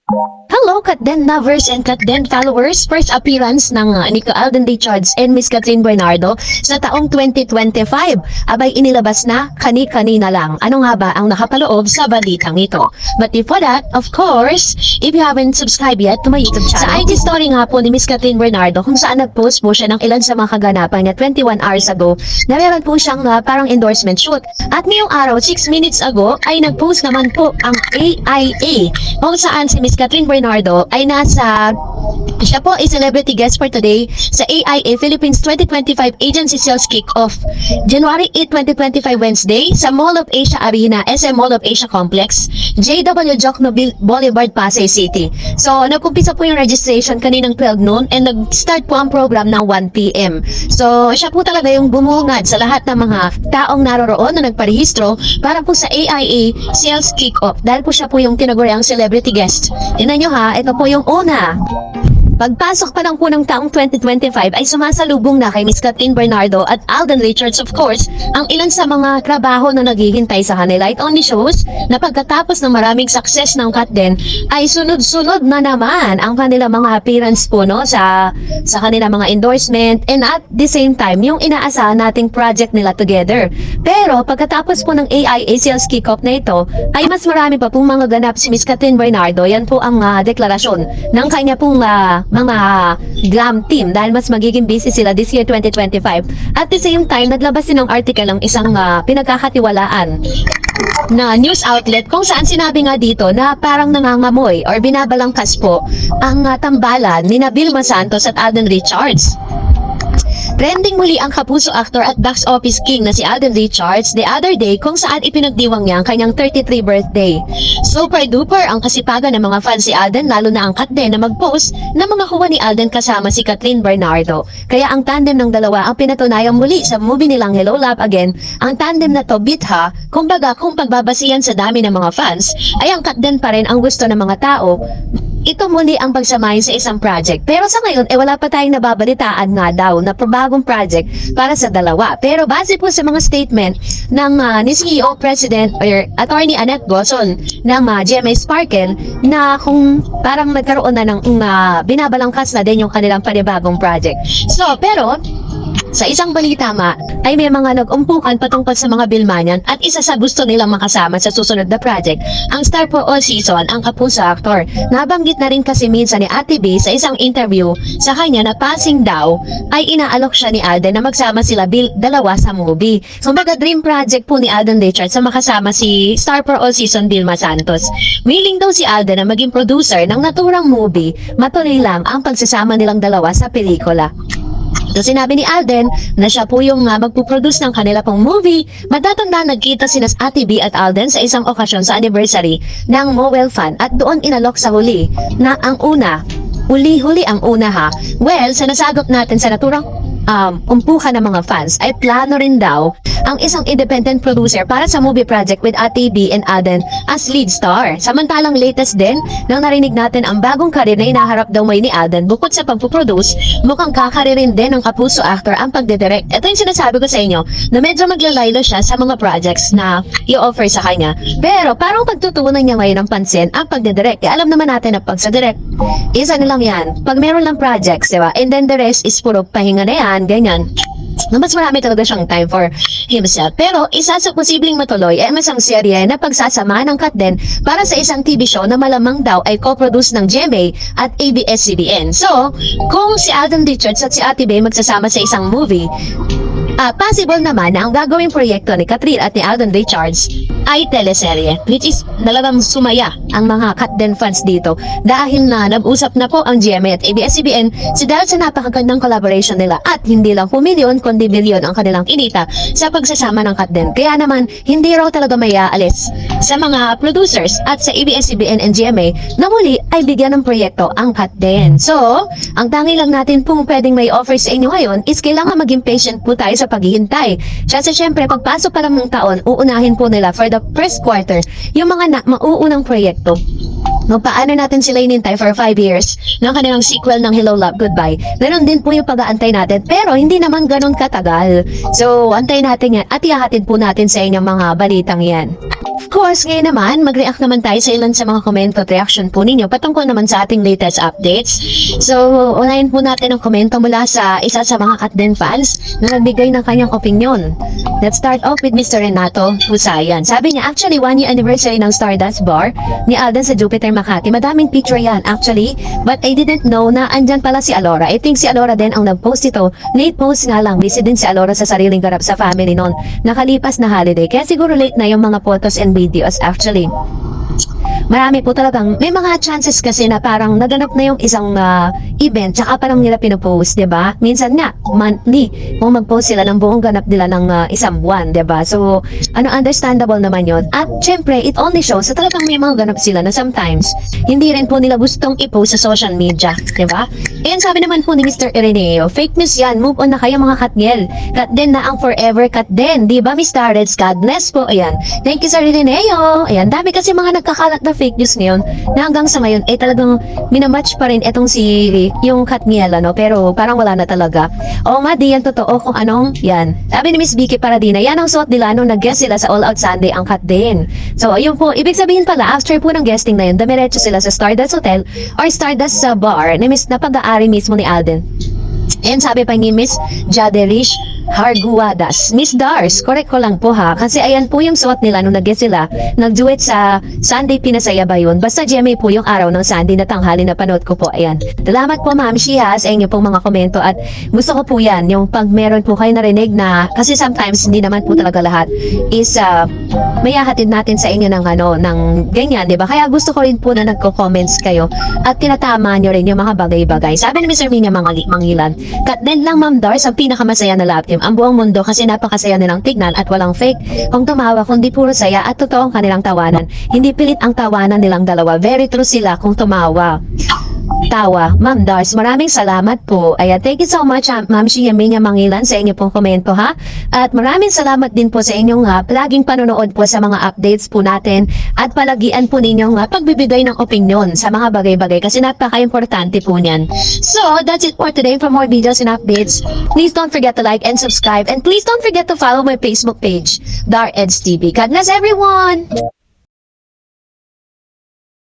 Hello, Katden lovers and Katden followers! First appearance ng Nico Alden Richards and Miss Catherine Bernardo sa taong 2025. Abay, inilabas na kani-kanina lang. Ano nga ba ang nakapaloob sa balitang ito? But before that, of course, if you haven't subscribed yet to my YouTube channel, sa IG story nga po ni Miss Catherine Bernardo kung saan nag-post po siya ng ilan sa mga kaganapan niya 21 hours ago na meron po siyang parang endorsement shoot. At ngayong araw, 6 minutes ago, ay nag-post naman po ang AIA kung saan si Miss Catherine Bernardo ay siya po ay celebrity guest for today sa AIA Philippines 2025 Agency Sales Kick-Off January 8, 2025 Wednesday sa Mall of Asia Arena, SM Mall of Asia Complex, JW Jocno Boulevard, Pasay City. So, nagkumpisa po yung registration kaninang 12 noon and nag-start po ang program ng 1 PM. So, siya po talaga yung bumungad sa lahat ng mga taong naroroon na nagparehistro para po sa AIA Sales Kick-Off dahil po siya po yung tinaguriang celebrity guest. Tingnan nyo ha, ito po yung una. Pagpasok pa lang po ng taong 2025 ay sumasalubong na kay Miss Catherine Bernardo at Alden Richards of course ang ilan sa mga trabaho na naghihintay sa kanila. It only shows na pagkatapos ng maraming success ng Katden ay sunod-sunod na naman ang kanila mga appearance po no, sa kanila mga endorsement and at the same time yung inaasahan nating project nila together. Pero pagkatapos po ng AIA Sales Kickoff na ito ay mas marami pa pong mga ganap si Miss Catherine Bernardo. Yan po ang deklarasyon ng kanya pong mga glam team dahil mas magiging busy sila this year 2025. At the same time, naglabas din ng article ng isang pinagkakatiwalaan na news outlet kung saan sinabi nga dito na parang nangangamoy or binabalangkas po ang tambalan ni Vilma Santos at Alden Richards. Trending muli ang kapuso actor at box office king na si Alden Richards the other day kung saan ipinagdiwang niya ang kanyang 33 birthday. Super duper ang kasipagan ng mga fans si Alden lalo na ang Katden na mag-post ng mga huwa ni Alden kasama si Catherine Bernardo. Kaya ang tandem ng dalawa ang pinatunayang muli sa movie nilang Hello Love Again. Ang tandem na to bitha, kumbaga kung pagbabasihan sa dami ng mga fans ay ang Katden pa rin ang gusto ng mga tao. Ito muli ang pagsamahin sa isang project. Pero sa ngayon, wala pa tayong nababalitaan nga daw na bagong project para sa dalawa. Pero base po sa mga statement ng ni CEO President or Attorney Annette Gozon ng GMA Sparkle na kung parang nagkaroon na ng binabalangkas na din yung kanilang panibagong project. So, pero sa isang balita ay may mga nag-umpukan patungkol sa mga Bilmanian at isa sa gusto nilang makasama sa susunod na project, ang star for all season, ang kapuso actor. Nabanggit na rin kasi minsan ni Ate B sa isang interview sa kanya na passing daw ay inaalok siya ni Alden na magsama sila dalawa sa movie. So dream project po ni Alden Richards sa makasama si star for all season Vilma Santos. Willing daw si Alden na maging producer ng naturang movie, matuloy lang ang pagsasama nilang dalawa sa pelikula. So sinabi ni Alden na siya po yung magpuproduce ng kanila pong movie. Matatanda nagkita sina Ate B at Alden sa isang okasyon sa anniversary ng Mowel Fan at doon inalok sa huli na ang una, huli-huli ang una ha. Well, sa nasagop natin sa naturang umpukan ng mga fans ay plano rin daw ang isang independent producer para sa movie project with Ate B and Alden as lead star. Samantalang latest din nang narinig natin ang bagong karir na inaharap daw may ni Alden bukod sa pagpuproduce, mukhang kakaririn din ng kapuso actor ang pagdidirect. Ito yung sinasabi ko sa inyo na medyo maglalaylo siya sa mga projects na i-offer sa kanya. Pero parang pagtutuunan niya ngayon ng pansin ang pagdidirect. Alam naman natin na pag sa direct, isa na lang yan. Pag meron lang projects, diba? And then the rest is puro pahinga na yan, ganyan. Mas marami talaga siyang time for himself. Pero isa sa posibleng matuloy ay masang serye na pagsasama ng Katden para sa isang TV show na malamang daw ay co-produce ng GMA at ABS-CBN. So, kung si Alden Richards at si Ate Bay magsasama sa isang movie, possible naman na ang gagawing proyekto ni Catherine at ni Alden Richards ay teleserye, which is talagang sumaya ang mga Katden fans dito dahil na nag-usap na po ang GMA at ABS-CBN dahil sa napakagandang collaboration nila at hindi lang po milyon kundi bilyon ang kanilang kinita sa pagsasama ng Katden. Kaya naman hindi raw talaga may aalis sa mga producers at sa ABS-CBN and GMA na muli ay bigyan ng proyekto ang Katden. So, ang tangi lang natin pong pwedeng may offer sa inyo ngayon is kailangan maging patient po tayo sa paghihintay. Kasi syempre pagpasok pa lang ng taon, uunahin po nila for the first quarter yung mga mauunang proyekto. No, paano natin sila inintay for 5 years ng kanilang sequel ng Hello Love Goodbye. Ganon din po yung pag-aantay natin pero hindi naman ganon katagal. So, antay natin yan at ihahatid po natin sa inyong mga balitang yan. of course, ngayon naman, mag-react naman tayo sa ilan sa mga komento at reaction po ninyo patungkol naman sa ating latest updates. So, unahin po natin ang komento mula sa isa sa mga Katden fans na nagbigay ng kanyang opinion. Let's start off with Mr. Renato Husayan. Sabi niya, actually, 1 year anniversary ng Stardust Bar ni Alden sa Jupiter Makati. Madaming picture yan, actually, but I didn't know na andyan pala si Alora. I think si Alora din ang nag-post ito. Late post nga lang, busy din si Alora sa sariling ganap sa family noon. Nakalipas na holiday, kaya siguro late na yung mga photos and videos actually. Marami po talagang, may mga chances kasi na parang naganap na yung isang event, tsaka parang nila pinopost, diba? Minsan nga, monthly, kung mag-post sila ng buong ganap nila ng isang buwan, diba? So, understandable naman yon. At syempre, it only shows sa talagang may mga ganap sila na sometimes, hindi rin po nila gustong i-post sa social media, diba? And sabi naman po ni Mr. Ireneo, fake news yan, move on na kayo mga Katniel. Katden na ang forever Katden, diba Mr. Reds? God bless po, ayan. Thank you Sir Ireneo. Ayan, dami kasi mga nagkakalat na fake news ngayon na hanggang sa ngayon talagang minamatch pa rin itong yung Katniel, pero parang wala na talaga. Oo nga, di yan totoo kung anong yan. Sabi ni Miss Vicky Paradina, yan ang suot nila nung nag-guest sila sa All Out Sunday ang Katden. So, ayun po, ibig sabihin pala, after po ng guesting na yun, damiretso sila sa Stardust Hotel or Stardust Bar na pag-aari mismo ni Alden. And sabi pa ni Miss Jaderish Harguadas, Miss Dars, correct ko lang po ha, kasi ayan po yung suot nila nung nag-guest sila, nag-duet sa Sunday Pinasaya ba yun? Basta GMA po yung araw ng Sunday na tanghali na panood ko po, ayan. Salamat po Ma'am Shia sa inyo pong mga komento at gusto ko po yan, yung pag meron po kayo narinig na, kasi sometimes hindi naman po talaga lahat is may hahatid natin sa inyo ng ng ganyan, di ba? Kaya gusto ko rin po na nagko-comments kayo at tinatama nyo rin yung mga bagay-bagay. Sabi ni Mr. Minya Mangilan, Katden lang Ma'am Dars ang pinakamasaya na love team ang buong mundo kasi napakasaya nilang tignan at walang fake. Kung tumawa, kundi puro saya at totoo ang kanilang tawanan. Hindi pilit ang tawanan nilang dalawa. Very true sila kung tumawa. Tawa. Ma'am Dars, maraming salamat po. Ayan, thank you so much, Ma'am Shiyaminya Mangilan sa inyo pong komento ha. At maraming salamat din po sa inyong palaging panonood po sa mga updates po natin at palagian po ninyong pagbibigay ng opinion sa mga bagay-bagay kasi napaka-importante po niyan. So, that's it for today. For more videos and updates, please don't forget to like and subscribe and please don't forget to follow my Facebook page, Dar Eds TV. God bless everyone!